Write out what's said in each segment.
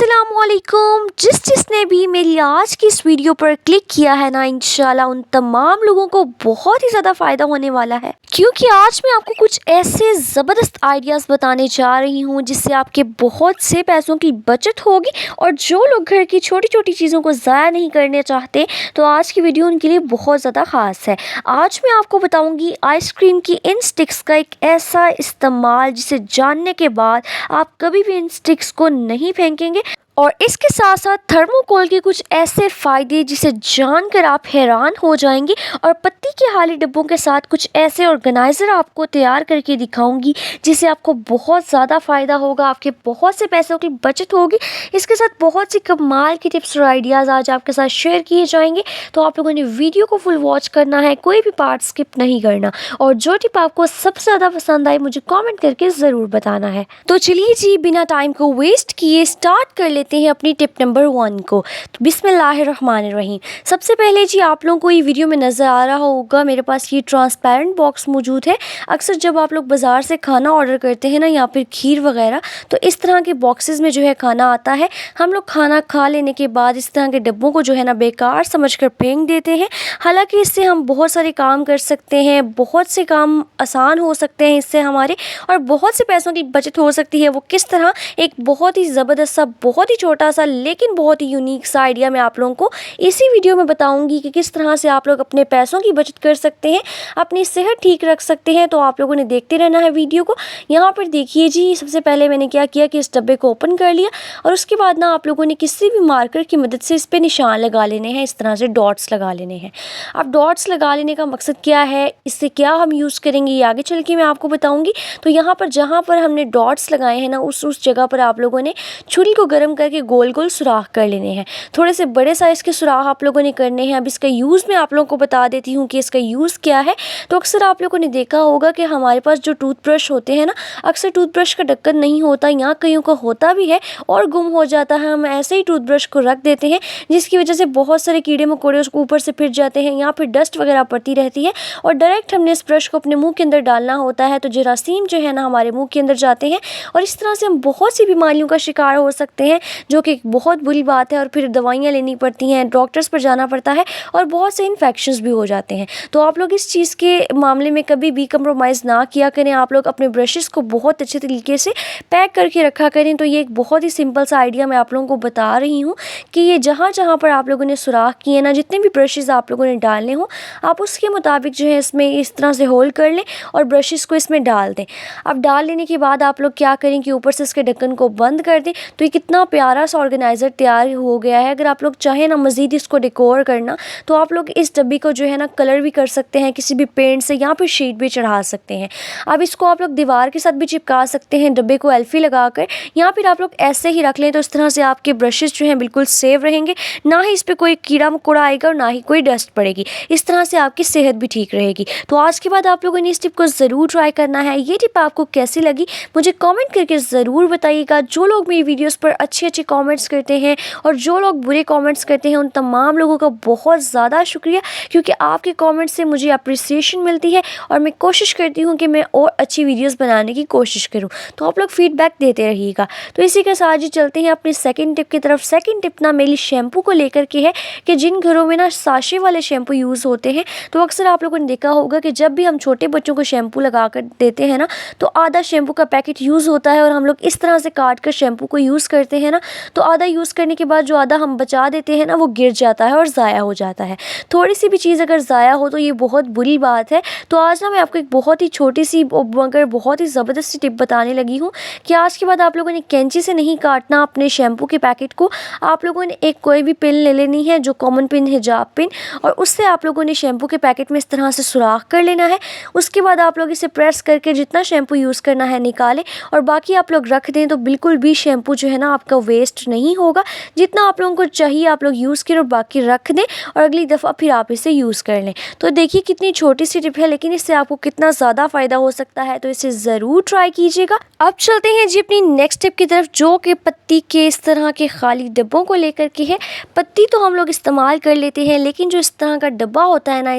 अस्सलामुअलैकुम। जिसने भी मेरी आज की इस वीडियो पर क्लिक किया है ना, इंशाल्लाह उन तमाम लोगों को बहुत ही ज़्यादा फ़ायदा होने वाला है, क्योंकि आज मैं आपको कुछ ऐसे ज़बरदस्त आइडियाज़ बताने जा रही हूँ जिससे आपके बहुत से पैसों की बचत होगी। और जो लोग घर की छोटी छोटी चीज़ों को ज़ाया नहीं करने चाहते, तो आज की वीडियो उनके लिए बहुत ज़्यादा ख़ास है। आज मैं आपको बताऊँगी आइसक्रीम की इन स्टिक्स का एक ऐसा इस्तेमाल जिसे जानने के बाद आप कभी भी इन स्टिक्स को नहीं फेंकेंगे, और इसके साथ साथ थर्मोकोल के कुछ ऐसे फ़ायदे जिसे जानकर आप हैरान हो जाएंगे। और पत्ती के खाली डब्बों के साथ कुछ ऐसे ऑर्गेनाइज़र आपको तैयार करके दिखाऊंगी जिससे आपको बहुत ज़्यादा फ़ायदा होगा, आपके बहुत से पैसों की बचत होगी। इसके साथ बहुत सी कमाल की टिप्स और आइडियाज़ आज आपके साथ शेयर किए जाएंगे, तो आप लोगों ने वीडियो को फुल वॉच करना है, कोई भी पार्ट स्किप नहीं करना। और जो टिप आपको सबसे ज़्यादा पसंद आई मुझे कॉमेंट करके ज़रूर बताना है। तो चलिए जी, बिना टाइम को वेस्ट किए स्टार्ट कर लेते हैं अपनी टिप नंबर 1 को। तो बिस्मिल्लाहिर्रहमानिर्रहीम। सबसे पहले जी, आप लोगों को ये वीडियो में नज़र आ रहा होगा मेरे पास ये ट्रांसपेरेंट बॉक्स मौजूद है। अक्सर जब आप लोग बाज़ार से खाना ऑर्डर करते हैं ना, या फिर खीर वगैरह, तो इस तरह के बॉक्सेस में जो है खाना आता है। हम लोग खाना खा लेने के बाद इस तरह के डब्बों को जो है ना बेकार समझकर फेंक देते हैं। हालांकि इससे हम बहुत सारे काम कर सकते हैं, बहुत से काम आसान हो सकते हैं इससे हमारे, और बहुत से पैसों की बचत हो सकती है। वो किस तरह, एक बहुत ही ज़बरदस्त सा, बहुत ही छोटा सा लेकिन बहुत ही यूनिक सा आइडिया मैं आप लोगों को इसी वीडियो में बताऊंगी कि किस तरह से आप लोग अपने पैसों की बचत कर सकते हैं, अपनी सेहत ठीक रख सकते हैं। तो आप लोगों ने देखते रहना है वीडियो को। यहाँ पर देखिए जी, सबसे पहले मैंने क्या किया कि इस डब्बे को ओपन कर लिया, और उसके बाद ना आप लोगों ने किसी भी मार्कर की मदद से इस पर निशान लगा लेने हैं, इस तरह से डॉट्स लगा लेने हैं। अब डॉट्स लगा लेने का मकसद क्या है, इससे क्या हम यूज़ करेंगे ये आगे चल के मैं आपको बताऊँगी। तो यहाँ पर जहाँ पर हमने डॉट्स लगाए हैं ना, उस जगह पर आप लोगों ने छुरी को गर्म करके गोल गोल सुराख कर लेने हैं। थोड़े से बड़े साइज़ के सुराख आप लोगों ने करने हैं। अब इसका यूज़ मैं आप लोगों को बता देती हूँ कि इसका यूज़ क्या है। तो अक्सर आप लोगों ने देखा होगा कि हमारे पास जो टूथब्रश होते हैं ना, अक्सर टूथब्रश का ढक्कन नहीं होता, या कईयों का होता भी है और गुम हो जाता है। हम ऐसे ही टूथब्रश को रख देते हैं, जिसकी वजह से बहुत सारे कीड़े मकोड़े उसको ऊपर से फिर जाते हैं, या फिर डस्ट वगैरह पड़ती रहती है। और डायरेक्ट हमने इस ब्रश को अपने मुँह के अंदर डालना होता है, तो जरासीम जो है ना हमारे मुँह के अंदर जाते हैं, और इस तरह से हम बहुत सी बीमारियों का शिकार हो सकते हैं, जो कि बहुत बुरी बात है। और फिर दवाइयाँ लेनी पड़ती हैं, डॉक्टर्स पर जाना पड़ता है, और बहुत से इन्फेक्शंस भी हो जाते हैं। तो आप लोग इस चीज़ के मामले में कभी भी कंप्रोमाइज़ ना किया करें। आप लोग अपने ब्रशेस को बहुत अच्छे तरीके से पैक करके रखा करें। तो ये एक बहुत ही सिंपल सा आइडिया मैं आप लोगों को बता रही हूँ कि ये जहाँ जहाँ पर आप लोगों ने सुराख किए ना, जितने भी ब्रशेज़ आप लोगों ने डालने हों, आप उसके मुताबिक जो है इसमें इस तरह से होल्ड कर लें और ब्रशेज़ को इसमें डाल दें। अब डाल लेने के बाद आप लोग क्या करें कि ऊपर से इसके ढक्कन को बंद कर दें। तो ये कितना प्यारा सा ऑर्गेनाइज़र तैयार हो गया है। अगर आप लोग चाहें ना मज़ीद इसको डेकोर करना, तो आप लोग इस डब्बी को जो है ना कलर भी कर सकते हैं किसी भी पेंट से, या फिर शीट भी चढ़ा सकते हैं। अब इसको आप लोग दीवार के साथ भी चिपका सकते हैं डब्बे को एल्फी लगाकर, या फिर आप लोग ऐसे ही रख लें। तो इस तरह से आपके ब्रशेज़ जो हैं बिल्कुल सेफ रहेंगे, ना ही इस पर कोई कीड़ा मकोड़ा आएगा और ना ही कोई डस्ट पड़ेगी। इस तरह से आपकी सेहत भी ठीक रहेगी। तो आज के बाद आप लोगों ने इस टिप को ज़रूर ट्राई करना है। ये टिप आपको कैसी लगी मुझे कमेंट करके ज़रूर बताइएगा। जो लोग मेरी वीडियोस पर अच्छे अच्छे कमेंट्स करते हैं और जो लोग बुरे कमेंट्स करते हैं, उन तमाम लोगों का बहुत ज़्यादा शुक्रिया, क्योंकि आपके कमेंट्स से मुझे अप्रिसिएशन मिलती है, और मैं कोशिश करती हूँ कि मैं और अच्छी वीडियोस बनाने की कोशिश करूँ। तो आप लोग फीडबैक देते रहिएगा। तो इसी के साथ ही चलते हैं अपनी सेकंड टिप की तरफ। सेकंड टिप ना मेरी शैम्पू को लेकर के है कि जिन घरों में ना साशे वाले शैम्पू यूज़ होते हैं, तो अक्सर आप लोगों ने देखा होगा कि जब भी हम छोटे बच्चों को शैम्पू लगा कर देते हैं ना, तो आधा शैम्पू का पैकेट यूज़ होता है, और हम लोग इस तरह से काट कर शैम्पू को यूज़ करते हैं ना, तो आधा यूज़ करने के बाद जो आधा हम बचा देते हैं ना, वो गिर जाता है और ज़ाया हो जाता है। थोड़ी सी भी चीज़ अगर ज़ाया हो तो ये बहुत बुरी बात है। तो आज ना मैं आपको एक बहुत ही छोटी सी मगर बहुत ही ज़बरदस्त सी टिप बताने लगी हूँ कि आज के बाद आप लोगों ने कैंची से नहीं काटना अपने शैम्पू के पैकेट को। आप लोगों ने एक कोई भी पिन ले लेनी है, जो कॉमन पिन है, जाप पिन, और उससे आप लोगों ने शैम्पू के पैकेट में इस तरह से सुराख कर लेना है। उसके बाद आप लोग इसे प्रेस करके जितना शैम्पू यूज़ करना है निकालें, और बाकी आप लोग रख दें। तो बिल्कुल भी शैम्पू जो है ना आपका वेस्ट नहीं होगा। जितना आप लोगों को चाहिए आप लोग यूज़ करें और बाकी रख दें, और अगली दफ़ा फिर आप इसे यूज़ कर लें। तो देखिए कितनी छोटी सी टिप है, लेकिन इससे आपको कितना ज़्यादा फ़ायदा हो सकता है। तो इसे ज़रूर ट्राई कीजिएगा। अब चलते हैं जी अपनी नेक्स्ट टिप की तरफ, जो कि पत्ती के इस तरह के खाली डब्बों को लेकर के है। पत्ती तो हम लोग इस्तेमाल कर लेते हैं, लेकिन जो इस तरह का डब्बा होता है ना,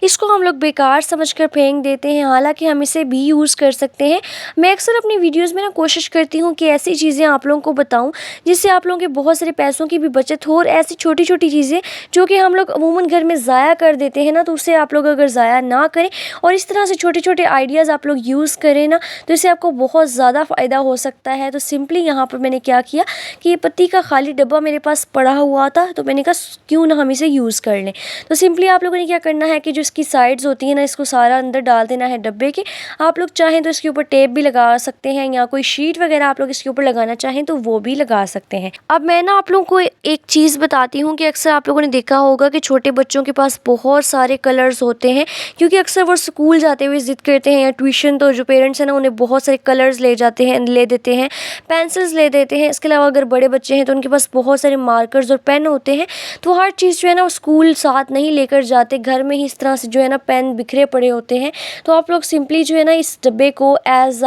इसको हम लोग बेकार समझकर फेंक देते हैं। हालांकि हम इसे भी यूज़ कर सकते हैं। मैं अक्सर अपनी वीडियोज़ में ना कोशिश करती हूँ कि ऐसी चीज़ें आप लोगों को बताऊँ जिससे आप लोगों के बहुत सारे पैसों की भी बचत हो। और ऐसी छोटी छोटी चीज़ें जो कि हम लोग अमूमन घर में ज़ाया कर देते हैं ना, तो उससे आप लोग अगर ज़ाया ना करें और इस तरह से छोटे छोटे आइडियाज़ आप लोग यूज़ करें ना, तो इससे आपको बहुत ज़्यादा फ़ायदा हो सकता है। तो सिंपली यहाँ पर मैंने क्या किया कि ये पत्ती का खाली डब्बा मेरे पास पड़ा हुआ था, तो मैंने कहा क्यों ना हम इसे यूज़ कर लें। तो सिंपली आप लोगों ने क्या करना है कि जो इसकी साइड्स होती हैं ना, इसको सारा अंदर डाल देना है डब्बे के। आप लोग चाहें तो इसके ऊपर टेप भी लगा सकते हैं, या कोई शीट वगैरह आप लोग इसके ऊपर लगाना चाहें तो वो भी लगा सकते हैं। अब मैं ना आप लोगों को एक चीज़ बताती हूँ कि अक्सर आप लोगों ने देखा होगा कि छोटे बच्चों के पास बहुत सारे कलर्स होते हैं, क्योंकि अक्सर वो स्कूल जाते हुए ज़िद करते हैं या ट्यूशन, तो जो पेरेंट्स हैं ना उन्हें बहुत सारे कलर्स ले देते हैं, पेंसिल्स ले देते हैं। इसके अलावा अगर बड़े बच्चे हैं तो उनके पास बहुत सारे मार्कर्स और पेन होते हैं, तो हर चीज़ जो है ना वो स्कूल साथ नहीं लेकर जाते, घर में ही इस तरह से जो है ना पेन बिखरे पड़े होते हैं। तो आप लोग सिंपली जो है ना इस डब्बे को एज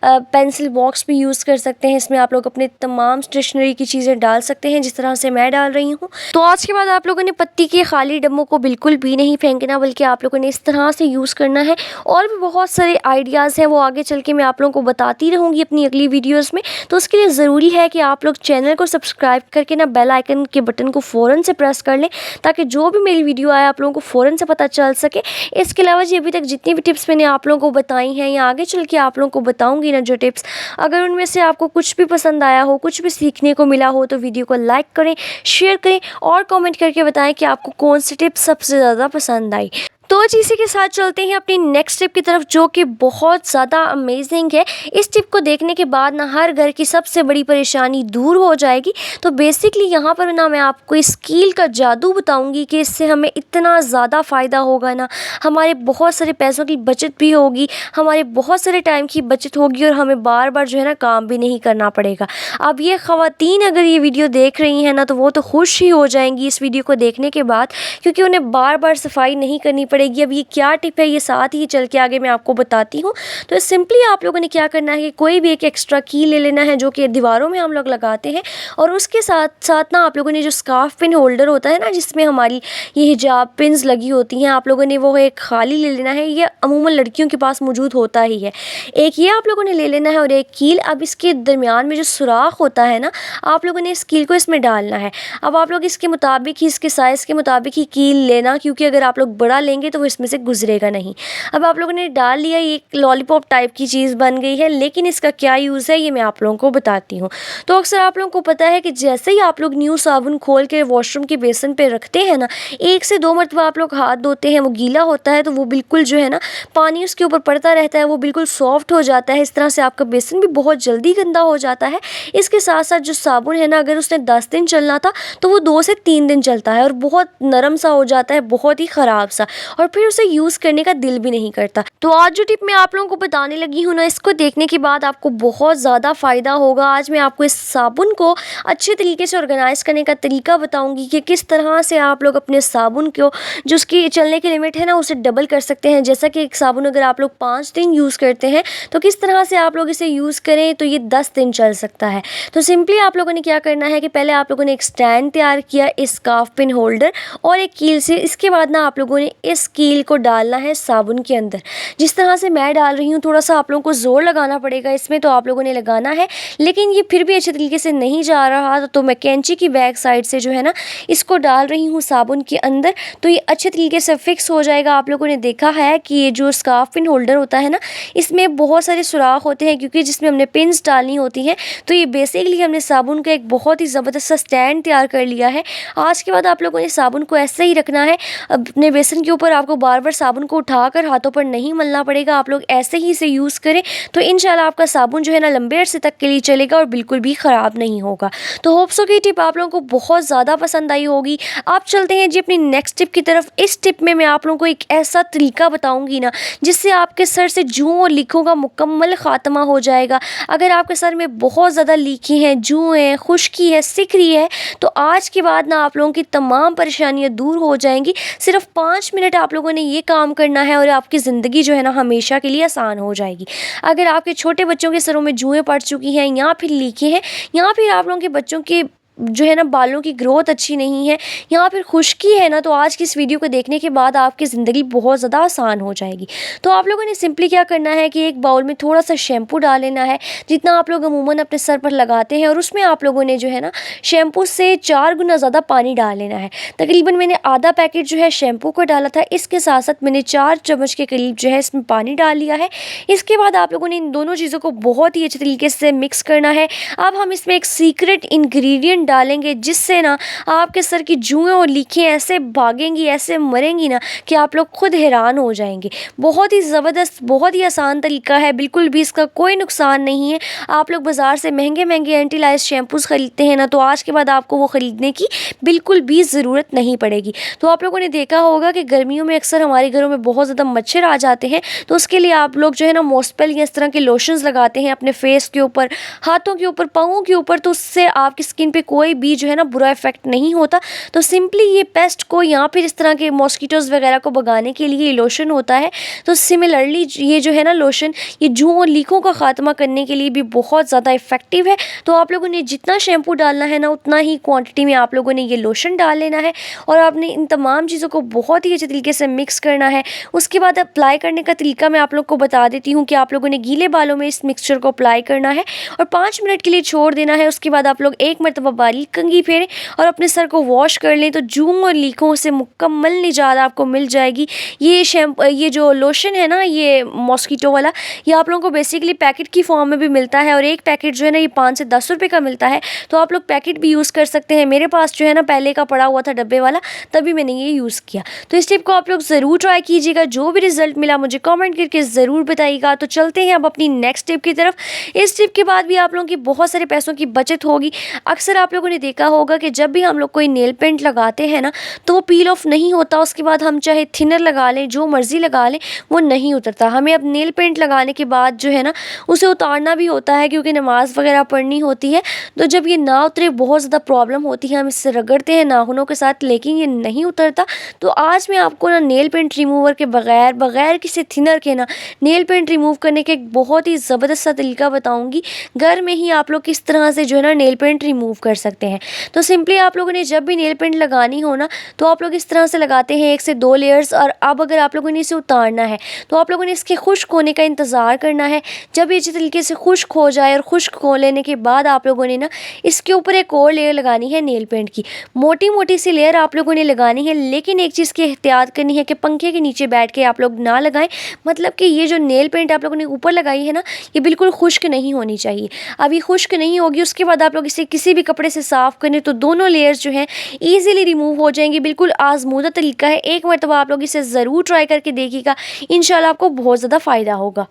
पेंसिल बॉक्स भी यूज़ कर सकते हैं। इसमें आप लोग अपने तमाम स्टेशनरी की चीज़ें डाल सकते हैं, जिस तरह से मैं डाल रही हूँ। तो आज के बाद आप लोगों ने पत्ती के खाली डब्बों को बिल्कुल भी नहीं फेंकना, बल्कि आप लोगों ने इस तरह से यूज़ करना है। और भी बहुत सारे आइडियाज़ हैं, वो आगे चल के मैं आप लोगों को बताती रहूँगी अपनी अगली वीडियोज़ में। तो उसके लिए ज़रूरी है कि आप लोग चैनल को सब्सक्राइब करके ना बेल आइकन के बटन को फ़ौरन से प्रेस कर लें, ताकि जो भी मेरी वीडियो आए आप लोगों को फ़ौरन से पता चल सके। इसके अलावा जी अभी तक जितनी भी टिप्स मैंने आप लोगों को बताई हैं या आगे चल के आप लोगों को बताऊंगी ना जो टिप्स, अगर उनमें से आपको कुछ भी पसंद आया हो, कुछ भी सीखने को मिला हो, तो वीडियो को लाइक करें, शेयर करें और कमेंट करके बताएं कि आपको कौन सी टिप सबसे ज़्यादा पसंद आई। तो इसी के साथ चलते हैं अपनी नेक्स्ट टिप की तरफ, जो कि बहुत ज़्यादा अमेजिंग है। इस टिप को देखने के बाद ना हर घर की सबसे बड़ी परेशानी दूर हो जाएगी। तो बेसिकली यहाँ पर ना मैं आपको इस कील का जादू बताऊंगी कि इससे हमें इतना ज़्यादा फ़ायदा होगा ना, हमारे बहुत सारे पैसों की बचत भी होगी, हमारे बहुत सारे टाइम की बचत होगी, और हमें बार बार जो है ना काम भी नहीं करना पड़ेगा। अब ये ख़वातीन अगर ये वीडियो देख रही हैं ना, तो वो तो खुश ही हो जाएंगी इस वीडियो को देखने के बाद, क्योंकि उन्हें बार बार सफाई नहीं करनी पड़ेगी। अब ये क्या टिप है, ये साथ ही चल के आगे मैं आपको बताती हूँ। तो सिंपली आप लोगों ने क्या करना है कि कोई भी एक एक्स्ट्रा की ले लेना है, जो कि दीवारों में हम लोग लगाते हैं, और उसके साथ साथ ना आप लोगों ने जो स्कार्फ पिन होल्डर होता है ना, जिसमें हमारी ये हिजाब पिन्स लगी होती हैं, आप लोगों ने वो एक खाली ले लेना है। ये अमूमन लड़कियों के पास मौजूद होता ही है। एक ये आप लोगों ने ले लेना है और एक कील। अब इसके दरमियान में जो सुराख होता है ना, आप लोगों ने इस कील को इसमें डालना है। अब आप लोग इसके मुताबिक ही, इसके साइज़ के मुताबिक ही कील लेना, क्योंकि अगर आप लोग बड़ा लेंगे तो वो इसमें से गुजरेगा नहीं। अब आप लोगों ने डाल लिया, ये एक लॉलीपॉप टाइप की चीज़ बन गई है। लेकिन इसका क्या यूज़ है ये मैं आप लोगों को बताती हूँ। तो अक्सर आप लोगों को पता है कि जैसे ही आप लोग न्यू साबुन खोल के वॉशरूम के बेसन पे रखते हैं ना, 1 से 2 मरतबा आप लोग हाथ धोते हैं, वो गीला होता है, तो वो बिल्कुल जो है ना पानी उसके ऊपर पड़ता रहता है, वो बिल्कुल सॉफ्ट हो जाता है। इस तरह से आपका बेसन भी बहुत जल्दी गंदा हो जाता है। इसके साथ साथ जो साबुन है ना, अगर उसने 10 दिन चलना था तो वो 2 से 3 दिन चलता है, और बहुत नरम सा हो जाता है, बहुत ही ख़राब सा, और फिर उसे यूज़ करने का दिल भी नहीं करता। तो आज जो टिप मैं आप लोगों को बताने लगी हूँ ना, इसको देखने के बाद आपको बहुत ज़्यादा फ़ायदा होगा। आज मैं आपको इस साबुन को अच्छे तरीके से ऑर्गेनाइज़ करने का तरीका बताऊँगी कि किस तरह से आप लोग अपने साबुन को, जो उसकी चलने की लिमिट है ना, उसे डबल कर सकते हैं। जैसा कि एक साबुन अगर आप लोग 5 दिन यूज़ करते हैं, तो किस तरह से आप लोग इसे यूज़ करें तो ये 10 दिन चल सकता है। तो सिंपली आप लोगों ने क्या करना है कि पहले आप लोगों ने एक स्टैंड तैयार किया, इस स्कार्फ पिन होल्डर और एक कील से। इसके बाद ना आप लोगों ने इस कील को डालना है साबुन के अंदर, जिस तरह से मैं डाल रही हूँ। थोड़ा सा आप लोगों को ज़ोर लगाना पड़ेगा इसमें, तो आप लोगों ने लगाना है। लेकिन ये फिर भी अच्छे तरीके से नहीं जा रहा, तो मैं कैंची की बैक साइड से जो है ना इसको डाल रही हूँ साबुन के अंदर, तो ये अच्छे तरीके से फिक्स हो जाएगा। आप लोगों ने देखा है कि ये जो स्कार्फ पिन होल्डर होता है ना, इसमें बहुत सारे सुराख होते हैं, क्योंकि जिसमें हमने पिन्स डालनी होती हैं। तो ये बेसिकली हमने साबुन का एक बहुत ही ज़बरदस्त सा स्टैंड तैयार कर लिया है। आज के बाद आप लोगों ने साबुन को ऐसे ही रखना है, अपने बेसन के ऊपर आपको बार बार साबुन को उठाकर हाथों पर नहीं मलना पड़ेगा। आप लोग ऐसे ही इसे यूज़ करें, तो इंशाल्लाह आपका साबुन जो है ना लंबे अरसे तक के लिए चलेगा और बिल्कुल भी ख़राब नहीं होगा। तो होप सो कि टिप आप लोगों को बहुत ज़्यादा पसंद आई होगी। आप चलते हैं जी अपनी नेक्स्ट टिप की तरफ। इस टिप में मैं आप लोगों को एक ऐसा तरीका बताऊंगी ना, जिससे आपके सर से जूं और लीकों का मुकम्मल खात्मा हो जाएगा। अगर आपके सर में बहुत ज़्यादा लीकी हैं, जूं हैं, खुश्की है, सिकरी है, तो आज के बाद ना आप लोगों की तमाम परेशानियाँ दूर हो जाएंगी। सिर्फ 5 मिनट आप लोगों ने ये काम करना है और आपकी ज़िंदगी जो है ना हमेशा के लिए आसान हो जाएगी। अगर आपके छोटे बच्चों के सरों में जुएँ पड़ चुकी हैं, या फिर लीकी हैं, या फिर आप लोगों के बच्चों के जो है ना बालों की ग्रोथ अच्छी नहीं है या फिर खुश्की है ना, तो आज की इस वीडियो को देखने के बाद आपकी ज़िंदगी बहुत ज़्यादा आसान हो जाएगी। तो आप लोगों ने सिंपली क्या करना है कि एक बाउल में थोड़ा सा शैम्पू डाल लेना है, जितना आप लोग अमूमन अपने सर पर लगाते हैं, और उसमें आप लोगों ने जो है ना शैम्पू से 4 गुना ज़्यादा पानी डाल लेना है। तकरीबन मैंने आधा पैकेट जो है शैम्पू का डाला था, इसके साथ साथ मैंने 4 चम्मच के करीब जो है इसमें पानी डाल लिया है। इसके बाद आप लोगों ने इन दोनों चीज़ों को बहुत ही अच्छे तरीके से मिक्स करना है। अब हम इसमें एक सीक्रेट इंग्रेडिएंट डालेंगे, जिससे ना आपके सर की जुएँ और लीखें ऐसे भागेंगी, ऐसे मरेंगी ना कि आप लोग खुद हैरान हो जाएंगे। बहुत ही ज़बरदस्त, बहुत ही आसान तरीका है, बिल्कुल भी इसका कोई नुकसान नहीं है। आप लोग बाज़ार से महंगे महंगे एंटी लाइज शैम्पूज़ ख़रीदते हैं ना, तो आज के बाद आपको वो ख़रीदने की बिल्कुल भी ज़रूरत नहीं पड़ेगी। तो आप लोगों ने देखा होगा कि गर्मियों में अक्सर हमारे घरों में बहुत ज़्यादा मच्छर आ जाते हैं, तो उसके लिए आप लोग जो है ना मॉस्पेल या इस तरह के लोशंस लगाते हैं अपने फेस के ऊपर, हाथों के ऊपर, पाँवों के ऊपर, तो उससे आपकी स्किन पे कोई भी जो है ना बुरा इफेक्ट नहीं होता। तो सिंपली ये पेस्ट को या फिर इस तरह के मॉस्किटोज़ वगैरह को भगाने के लिए ये लोशन होता है। तो सिमिलरली ये जो है ना लोशन, ये जुओं और लीकों का ख़ात्मा करने के लिए भी बहुत ज़्यादा इफेक्टिव है। तो आप लोगों ने जितना शैम्पू डालना है ना, उतना ही क्वांटिटी में आप लोगों ने ये लोशन डाल लेना है, और आपने इन तमाम चीज़ों को बहुत ही अच्छे तरीके से मिक्स करना है। उसके बाद अप्लाई करने का तरीका मैं आप लोग को बता देती हूँ कि आप लोगों ने गीले बालों में इस मिक्सचर को अप्लाई करना है और 5 मिनट के लिए छोड़ देना है। उसके बाद आप लोग एक मरतबा बारीक कंघी फेरें और अपने सर को वॉश कर लें, तो जुओं और लीकों से मुकम्मल निजात आपको मिल जाएगी। ये जो लोशन है ना, ये मॉस्किटो वाला, ये आप लोगों को बेसिकली पैकेट की फॉर्म में भी मिलता है, और एक पैकेट जो है ना ये 5 से 10 रुपये का मिलता है। तो आप लोग पैकेट भी यूज़ कर सकते हैं। मेरे पास जो है ना पहले का पड़ा हुआ था डब्बे वाला, तभी मैंने ये यूज़ किया। तो इस टिप को आप लोग ज़रूर ट्राई कीजिएगा। जो भी रिज़ल्ट मिला मुझे कमेंट करके ज़रूर बताइएगा। तो चलते हैं अब अपनी नेक्स्ट टिप की तरफ। इस टिप के बाद भी आप लोगों की बहुत सारे पैसों की बचत होगी। अक्सर आप लोगों ने देखा होगा कि जब भी हम लोग कोई नेल पेंट लगाते हैं ना, तो वो पील ऑफ नहीं होता। उसके बाद हम चाहे थिनर लगा लें, जो मर्ज़ी लगा लें, वो नहीं उतरता। हमें अब नेल पेंट लगाने के बाद जो है ना उसे उतारना भी होता है, क्योंकि नमाज़ वगैरह पढ़नी होती है। तो जब ये ना उतरे, बहुत ज़्यादा प्रॉब्लम होती है, हम इससे रगड़ते हैं नाखूनों के साथ, लेकिन ये नहीं उतरता। तो आज मैं आपको ना नेल पेंट रिमूवर के बगैर किसी थिनर के ना नेल पेंट रिमूव करने के एक बहुत ही ज़बरदस्त सा तरीका बताऊंगी। घर में ही आप लोग किस तरह से जो है ना नेल पेंट रिमूव कर सकते हैं। तो सिंपली आप लोगों ने जब भी नेल पेंट लगानी हो ना, तो आप लोग इस तरह से लगाते हैं 1 से 2 लेयर्स। और अब अगर आप लोगों ने इसे उतारना है, तो आप लोगों ने इसके खुश्क होने का इंतज़ार करना है। जब ये अच्छी तरीके से खुश्क हो जाए, और खुश्क हो लेने के बाद आप लोगों ने ना इसके ऊपर एक और लेयर लगानी है नेल पेंट की। मोटी मोटी सी लेयर आप लोगों ने लगानी है, लेकिन एक चीज़ की एहतियात करनी है कि पंखे के नीचे बैठ के आप लोग ना लगाएं। मतलब कि ये जो नेल पेंट आप लोगों ने ऊपर लगाई है ना, ये बिल्कुल खुश्क नहीं होनी चाहिए। अब ये खुश्क नहीं होगी, उसके बाद आप लोग इसे किसी भी कपड़े से साफ़ करें, तो दोनों लेयर्स जो हैं ईजिली रिमूव हो जाएंगी। बिल्कुल आजमूदा तरीका है। एक मरतबा आप लोग इसे ज़रूर ट्राई करके देखिएगा, इंशाल्लाह आपको बहुत ज़्यादा फ़ायदा होगा।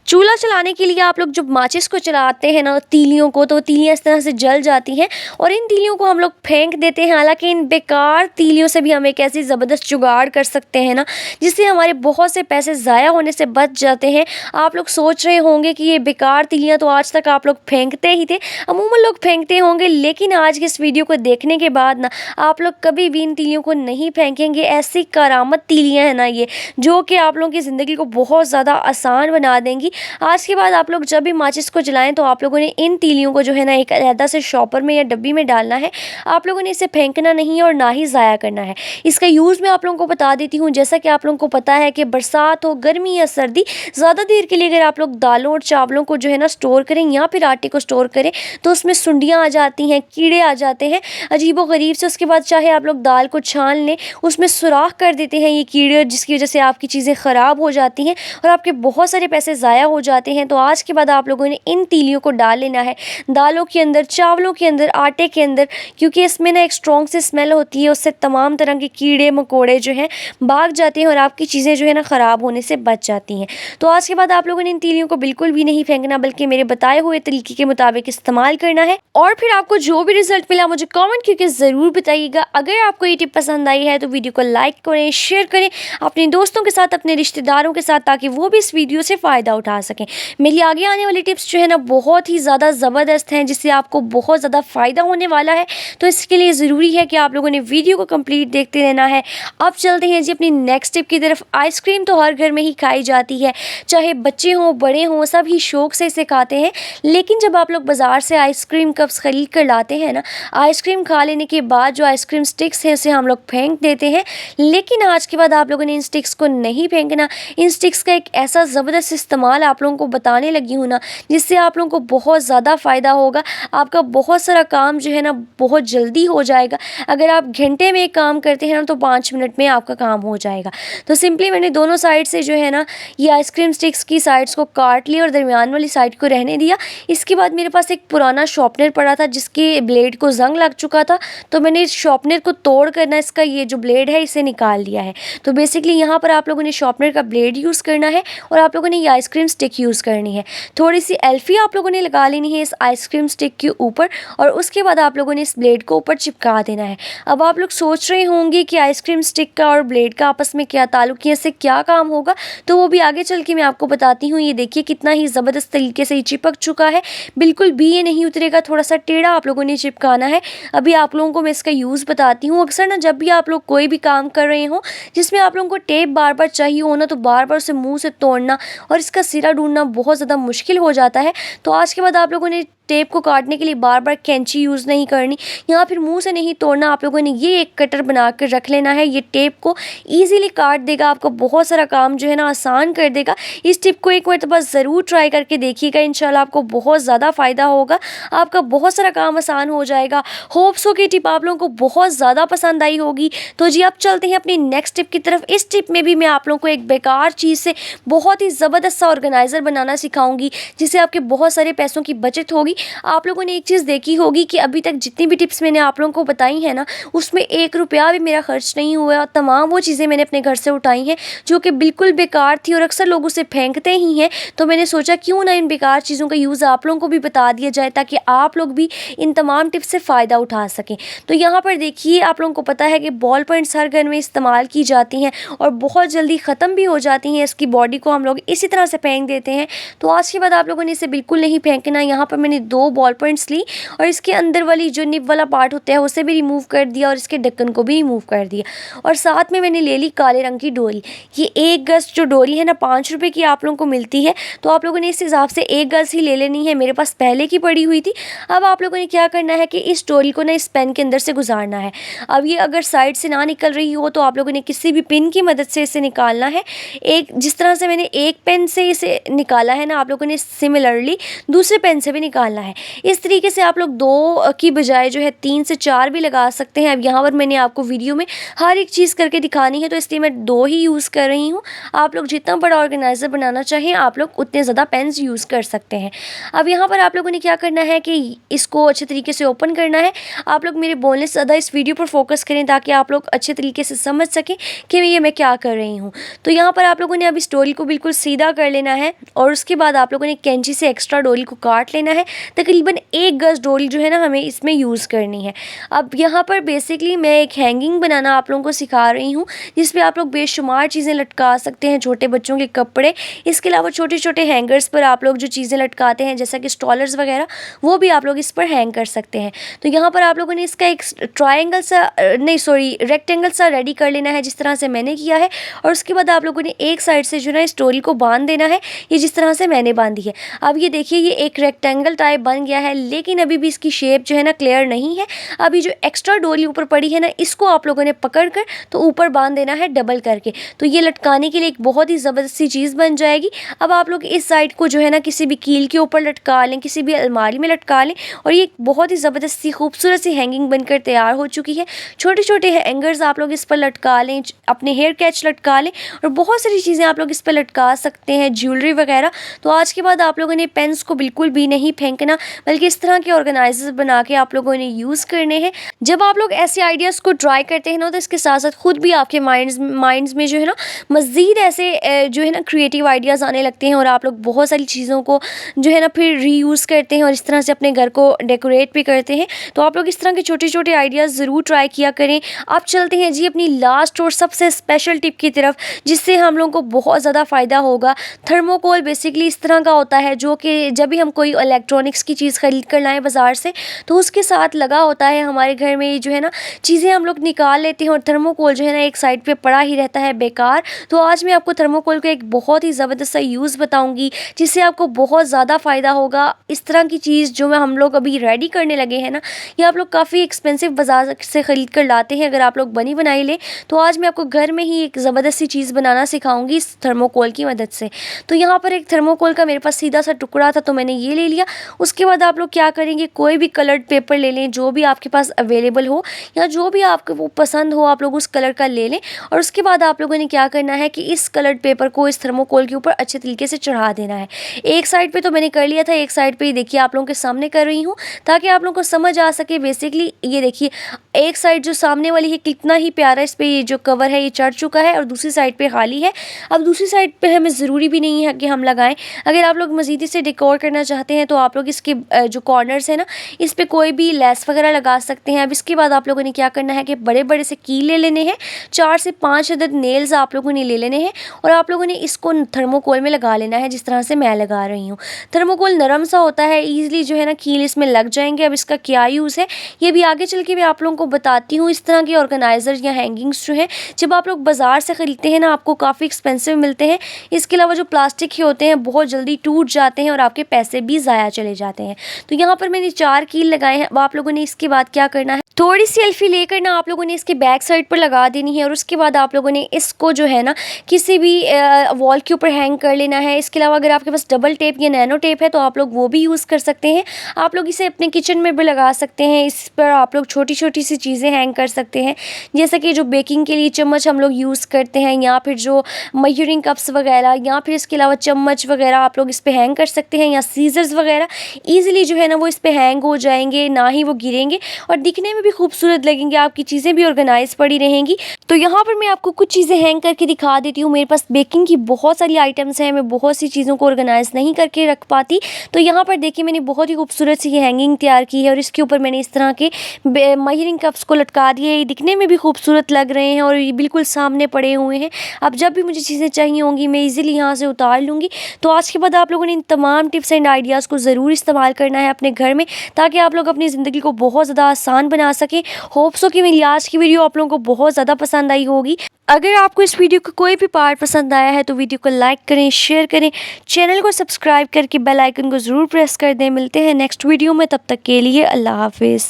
चूल्हा चलाने के लिए आप लोग जब माचिस को चलाते हैं ना, तीलियों को, तो तीलियाँ इस तरह से जल जाती हैं, और इन तीलियों को हम लोग फेंक देते हैं। हालांकि इन बेकार तीलियों से भी हम एक ऐसी ज़बरदस्त जुगाड़ कर सकते हैं ना, जिससे हमारे बहुत से पैसे ज़ाया होने से बच जाते हैं। आप लोग सोच रहे होंगे कि ये बेकार तीलियाँ तो आज तक आप लोग फेंकते ही थे, अमूमन लोग फेंकते होंगे, लेकिन आज के इस वीडियो को देखने के बाद ना आप लोग कभी भी इन तीलियों को नहीं फेंकेंगे। ऐसी करामत तीलियाँ हैं ना ये, जो कि आप लोगों की ज़िंदगी को बहुत ज़्यादा आसान बना देंगी। आज के बाद आप लोग जब भी माचिस को जलाएं, तो आप लोगों ने इन तीलियों को जो है ना एक अलग से शॉपर में या डब्बी में डालना है। आप लोगों ने इसे फेंकना नहीं है और ना ही ज़ाया करना है। इसका यूज़ मैं आप लोगों को बता देती हूँ। जैसा कि आप लोगों को पता है कि बरसात हो, गर्मी या सर्दी, ज़्यादा देर के लिए अगर आप लोग दालों और चावलों को जो है ना स्टोर करें, या फिर आटे को स्टोर करें, तो उसमें सुंडियाँ आ जाती हैं, कीड़े आ जाते हैं अजीबो गरीब से। उसके बाद चाहे आप लोग दाल को छान लें, उसमें सुराख कर देते हैं ये कीड़े, जिसकी वजह से आपकी चीज़ें ख़राब हो जाती हैं और आपके बहुत सारे पैसे ज़ाया हो जाते हैं। तो आज के बाद आप लोगों ने इन तीलियों को डाल लेना है दालों के अंदर, चावलों के अंदर, आटे के अंदर, क्योंकि इसमें ना एक स्ट्रॉन्ग सी स्मेल होती है। उससे तमाम तरह के कीड़े मकोड़े जो हैं भाग जाते हैं और आपकी चीज़ें जो है ना ख़राब होने से बच जाती हैं। तो आज के बाद आप लोगों ने इन तीलियों को बिल्कुल भी नहीं फेंकना, बल्कि मेरे बताए हुए तरीके के मुताबिक इस्तेमाल करना है। और फिर आपको जो भी रिजल्ट मिला मुझे कमेंट करके ज़रूर बताइएगा। अगर आपको ये टिप पसंद आई है तो वीडियो को लाइक करें, शेयर करें अपने दोस्तों के साथ, अपने रिश्तेदारों के साथ, ताकि वो भी इस वीडियो से फ़ायदा उठा सकें। मेरी आगे आने वाली टिप्स जो है ना बहुत ही ज़्यादा ज़बरदस्त हैं, जिससे आपको बहुत ज़्यादा फ़ायदा होने वाला है। तो इसके लिए ज़रूरी है कि आप लोगों ने वीडियो को कंप्लीट देखते रहना है। अब चलते हैं जी अपनी नेक्स्ट टिप की तरफ। आइसक्रीम तो हर घर में ही खाई जाती है, चाहे बच्चे हों बड़े हों, सभी शौक से इसे खाते हैं। लेकिन जब आप लोग बाज़ार से आइसक्रीम कप्स ख़रीद कर लाते हैं ना, आइसक्रीम खा लेने के बाद जो आइसक्रीम स्टिक्स हैं उसे हम लोग फेंक देते हैं। लेकिन आज के बाद आप लोगों ने इन स्टिक्स को नहीं फेंकना। इन स्टिक्स का एक ऐसा ज़बरदस्त इस्तेमाल आप लोगों को बताने लगी हूँ ना, जिससे आप लोगों को बहुत ज़्यादा फ़ायदा होगा। आपका बहुत सारा काम जो है ना बहुत जल्दी हो जाएगा। अगर आप घंटे में एक काम करते हैं ना, तो 5 मिनट में आपका काम हो जाएगा। तो सिंपली मैंने दोनों साइड से जो है ना ये आइसक्रीम स्टिक्स की साइड्स को काट लिया और दरमियान वाली साइड को रहने दिया। इसके बाद मेरे पास एक पुराना शॉर्पनर पड़ा था जिसके ब्लेड को जंग लग चुका था, तो मैंने इस शॉर्पनर को तोड़ कर ना इसका ये जो ब्लेड है इसे निकाल लिया है। तो बेसिकली यहाँ पर आप लोगों ने शॉर्पनर का ब्लेड यूज़ करना है और आप लोगों ने ये आइसक्रीम स्टिक यूज़ करनी है। थोड़ी सी एल्फी आप लोगों ने लगा लेनी है इस आइसक्रीम स्टिक के ऊपर और उसके बाद आप लोगों ने इस ब्लेड को ऊपर चिपका देना है। अब आप लोग सोच रहे होंगे कि आइसक्रीम स्टिक का और ब्लेड का आपस में क्या ताल्लुक है, इससे क्या काम होगा, तो वो भी आगे चल के मैं आपको बताती हूँ। ये देखिए कितना ही ज़बरदस्त तरीके से ये चिपक चुका है, बिल्कुल भी ये नहीं उतरेगा। थोड़ा सा टेढ़ा आप लोगों ने चिपकाना है। अभी आप लोगों को मैं इसका यूज़ बताती हूँ। अक्सर ना जब भी आप लोग कोई भी काम कर रहे हो जिसमें आप लोगों को टेप बार बार चाहिए हो ना, तो बार बार उसे मुँह से तोड़ना और इसका सिरा ढूंढना बहुत ज़्यादा मुश्किल हो जाता है। तो आज के बाद आप लोगों ने टेप को काटने के लिए बार बार कैंची यूज़ नहीं करनी या फिर मुंह से नहीं तोड़ना। आप लोगों ने ये एक कटर बना कर रख लेना है। ये टेप को ईज़िली काट देगा, आपका बहुत सारा काम जो है ना आसान कर देगा। इस टिप को एक मरतबा ज़रूर ट्राई करके देखिएगा, इंशाल्लाह आपको बहुत ज़्यादा फ़ायदा होगा, आपका बहुत सारा काम आसान हो जाएगा। होप्स हो कि टिप आप लोगों को बहुत ज़्यादा पसंद आई होगी। तो जी अब चलते हैं अपनी नेक्स्ट टिप की तरफ। इस टिप में भी मैं आप लोगों को एक बेकार चीज़ से बहुत ही ज़बरदस्त सा ऑर्गेनाइज़र बनाना सिखाऊंगी, जिससे आपके बहुत सारे पैसों की बचत होगी। आप लोगों ने एक चीज़ देखी होगी कि अभी तक जितनी भी टिप्स मैंने आप लोगों को बताई हैं ना, उसमें 1 रुपया भी मेरा खर्च नहीं हुआ। तमाम वो चीज़ें मैंने अपने घर से उठाई हैं जो कि बिल्कुल बेकार थी और अक्सर लोग उसे फेंकते ही हैं। तो मैंने सोचा क्यों ना इन बेकार चीज़ों का यूज़ आप लोगों को भी बता दिया जाए, ताकि आप लोग भी इन तमाम टिप्स से फ़ायदा उठा सकें। तो यहाँ पर देखिए, आप लोगों को पता है कि बॉल पॉइंट्स हर घर में इस्तेमाल की जाती हैं और बहुत जल्दी ख़त्म भी हो जाती हैं। इसकी बॉडी को हम लोग इसी तरह से फेंक देते हैं। तो आज के बाद आप लोगों ने इसे बिल्कुल नहीं फेंकना। यहाँ पर मैंने 2 बॉल पॉइंट्स ली और इसके अंदर वाली जो निब वाला पार्ट होता है उसे भी रिमूव कर दिया और इसके ढक्कन को भी रिमूव कर दिया। और साथ में मैंने ले ली काले रंग की डोरी। ये 1 गज़ जो डोरी है ना 5 रुपए की आप लोगों को मिलती है, तो आप लोगों ने इस हिसाब से 1 गज़ ही ले लेनी है। मेरे पास पहले की पड़ी हुई थी। अब आप लोगों ने क्या करना है कि इस डोरी को ना इस पेन के अंदर से गुजारना है। अब ये अगर साइड से ना निकल रही हो तो आप लोगों ने किसी भी पिन की मदद से इसे निकालना है। एक जिस तरह से मैंने एक पेन से इसे निकाला है ना, आप लोगों ने सिमिलरली दूसरे पेन से भी निकालना है। इस तरीके से आप लोग 2 की बजाय जो है 3 से 4 भी लगा सकते हैं। अब यहाँ पर मैंने आपको वीडियो में हर एक चीज़ करके दिखानी है, तो इसलिए मैं 2 ही यूज़ कर रही हूँ। आप लोग जितना बड़ा ऑर्गेनाइज़र बनाना चाहें आप लोग उतने ज़्यादा पेन्स यूज़ कर सकते हैं। अब यहाँ पर आप लोगों ने क्या करना है कि इसको अच्छे तरीके से ओपन करना है। आप लोग मेरे बोलने से ज़्यादा इस वीडियो पर फोकस करें ताकि आप लोग अच्छे तरीके से समझ सकें कि मैं क्या कर रही हूँ। तो यहाँ पर आप लोगों ने अब इस डोरी को बिल्कुल सीधा कर लेना है और उसके बाद आप लोगों ने कैंची से एक्स्ट्रा डोरी को काट लेना है। तकरीबन 1 गज़ डोरी जो है ना हमें इसमें यूज़ करनी है। अब यहाँ पर बेसिकली मैं एक हैंगिंग बनाना आप लोगों को सिखा रही हूँ, जिसपे आप लोग बेशुमार चीज़ें लटका सकते हैं, छोटे बच्चों के कपड़े। इसके अलावा छोटे छोटे हैंगर्स पर आप लोग जो चीज़ें लटकाते हैं जैसा कि स्टॉलर्स वगैरह, वो भी आप लोग इस पर हैंग कर सकते हैं। तो यहाँ पर आप लोगों ने इसका एक रेक्टेंगल सा रेडी कर लेना है, जिस तरह से मैंने किया है। और उसके बाद आप लोगों ने एक साइड से जो है इस डोरी को बांध देना है, ये जिस तरह से मैंने बांधी है। अब ये देखिए ये एक रेक्टेंगल टाइप बन गया है, लेकिन अभी भी इसकी शेप जो है ना क्लियर नहीं है। अभी जो एक्स्ट्रा डोरी ऊपर पड़ी है ना, इसको आप लोगों ने पकड़ कर तो ऊपर बांध देना है डबल करके। तो ये लटकाने के लिए एक बहुत ही ज़बरदस्त सी चीज़ बन जाएगी। अब आप लोग इस साइड को जो है ना किसी भी कील के ऊपर लटका लें, किसी भी अलमारी में लटका लें और ये बहुत ही ज़बरदस्त सी खूबसूरत सी हैंगिंग बनकर तैयार हो चुकी है। छोटे छोटे हैंगर्स आप लोग इस पर लटका लें, अपने हेयर कैच लटका लें और बहुत सारी चीज़ें आप लोग इस पर लटका सकते हैं, ज्वेलरी वगैरह। तो आज के बाद आप लोगों ने पेन्स को बिल्कुल भी नहीं फेंकना, बल्कि इस तरह के ऑर्गेनाइजर बना के आप लोगों ने यूज़ करने हैं। जब आप लोग ऐसे आइडियाज़ को ट्राई करते हैं ना, तो इसके साथ साथ खुद भी आपके माइंड्स में जो है ना मज़ीद ऐसे जो है ना क्रिएटिव आइडियाज़ आने लगते हैं और आप लोग बहुत सारी चीज़ों को जो है ना फिर रीयूज़ करते हैं और इस तरह से अपने घर को डेकोरेट भी करते हैं। तो आप लोग इस तरह के छोटे छोटे आइडियाज़ ज़रूर ट्राई किया करें। अब चलते हैं जी अपनी लास्ट और सबसे स्पेशल टिप की तरफ, जिससे हम लोगों को बहुत ज़्यादा फ़ायदा होगा। थर्मोकोल बेसिकली इस तरह का होता है जो कि जब भी हम कोई इलेक्ट्रॉनिक्स की चीज़ खरीद कर लाएँ बाज़ार से तो उसके साथ लगा होता है। हमारे घर में जो है ना चीज़ें हम लोग निकाल लेते हैं और थर्मोकोल जो है ना एक साइड पे पड़ा ही रहता है बेकार। तो आज मैं आपको थर्मोकोल का एक बहुत ही ज़बरदस्त सा यूज़ बताऊँगी जिससे आपको बहुत ज़्यादा फ़ायदा होगा। इस तरह की चीज़ जो हम लोग अभी रेडी करने लगे हैं ना, ये आप लोग काफ़ी एक्सपेंसिव बाज़ार से ख़रीद कर लाते हैं। अगर आप लोग बनी बनाई लें तो आज मैं आपको घर में ही एक ज़बरदस्त सी चीज़ बनाना सिखाऊंगी इस थर्मोकोल की मदद से। तो यहाँ पर एक थर्मोकोल का मेरे पास सीधा सा टुकड़ा था तो मैंने ये ले लिया। उसके बाद आप लोग क्या करेंगे, कोई भी कलर्ड पेपर ले लें जो भी आपके पास अवेलेबल हो या जो भी आपको वो पसंद हो, आप लोग उस कलर का ले लें। और उसके बाद आप लोगों ने क्या करना है कि इस कलर्ड पेपर को इस थर्मोकोल के ऊपर अच्छे तरीके से चढ़ा देना है। एक साइड पे तो मैंने कर लिया था, एक साइड पे देखिए आप लोगों के सामने कर रही हूँ ताकि आप लोगों को समझ आ सके। बेसिकली ये देखिए एक साइड जो सामने वाली है कितना ही प्यारा इस पे ये जो कवर है ये चढ़ चुका है और दूसरी साइड पे खाली है। अब दूसरी साइड पे हमें ज़रूरी भी नहीं है कि हम लगाएं। अगर आप लोग मज़ीद इसे डेकोर करना चाहते हैं तो आप लोग इसके जो कॉर्नर्स है ना इस पे कोई भी लेस वगैरह लगा सकते हैं। अब इसके बाद आप लोगों ने क्या करना है कि बड़े बड़े से कील ले लेने हैं, 4 से 5 अदद नेल्स आप लोगों ने ले लेने हैं और आप लोगों ने इसको थर्मोकोल में लगा लेना है जिस तरह से मैं लगा रही हूँ। थर्मोकोल नरम सा होता है, ईजिली जो है ना कील इसमें लग जाएंगे। अब इसका क्या यूज़ है ये भी आगे चल के मैं आप लोगों को बताती हूँ। इस तरह के ऑर्गेनाइज़र या हैंगिंग्स जो हैं जब आप लोग बाज़ार से ख़रीदते हैं ना आपको काफ़ी एक्सपेंसिव मिलते हैं। इसके अलावा जो प्लास्टिक के होते हैं बहुत जल्दी टूट जाते हैं और आपके पैसे भी ज़ाया चले जाते हैं। तो यहाँ पर मैंने 4 कील लगाए हैं। अब आप लोगों ने इसके बाद क्या करना है, थोड़ी सी एल्फी लेकर ना आप लोगों ने इसके बैक साइड पर लगा देनी है और उसके बाद आप लोगों ने इसको जो है ना किसी भी वॉल के ऊपर हैंग कर लेना है। इसके अलावा अगर आपके पास डबल टेप या नैनो टेप है तो आप लोग वो भी यूज़ कर सकते हैं। आप लोग इसे अपने किचन में भी लगा सकते हैं। इस पर आप लोग छोटी छोटी सी चीज़ें हैंग कर सकते हैं जैसे कि जो बेकिंग के लिए चम्मच हम लोग यूज़ करते हैं या फिर जो मेजरिंग कप्स वगैरह या फिर इसके अलावा चम्मच वगैरह आप लोग इस पर हैंग कर सकते हैं या सीजर्स वगैरह ईजिली जो है ना वो इस पर हैंग हो जाएंगे, ना ही वो गिरेंगे और दिखने में भी खूबसूरत लगेंगे। आपकी चीज़ें भी ऑर्गेनाइज पड़ी रहेंगी। तो यहाँ पर मैं आपको कुछ चीज़ें हैंग करके दिखा देती हूँ। मेरे पास बेकिंग की बहुत सारी आइटम्स हैं, मैं बहुत सी चीज़ों को ऑर्गेनाइज नहीं करके रख पाती। तो यहाँ पर देखिए मैंने बहुत ही खूबसूरत सी हैंगिंग तैयार की है और इसके ऊपर मैंने इस तरह के मेजरिंग कप्स को लटका दिए। ये दिखने में भी खूबसूरत लग रहे हैं और ये बिल्कुल सामने पड़े हुए हैं। अब जब भी मुझे चीज़ें चाहिए होंगी मैं इजीली यहाँ से उतार लूँगी। तो आज के बाद आप लोगों ने इन तमाम टिप्स एंड आइडियाज़ को ज़रूर इस्तेमाल करना है अपने घर में ताकि आप लोग अपनी ज़िंदगी को बहुत ज़्यादा आसान बना सकें। होप सो कि मेरी आज की वीडियो आप लोगों को बहुत ज़्यादा पसंद आई होगी। अगर आपको इस वीडियो का कोई भी पार्ट पसंद आया है तो वीडियो को लाइक करें, शेयर करें, चैनल को सब्सक्राइब करके बेल आइकन को ज़रूर प्रेस कर दें। मिलते हैं नेक्स्ट वीडियो में, तब तक के लिए अल्लाह हाफिज़।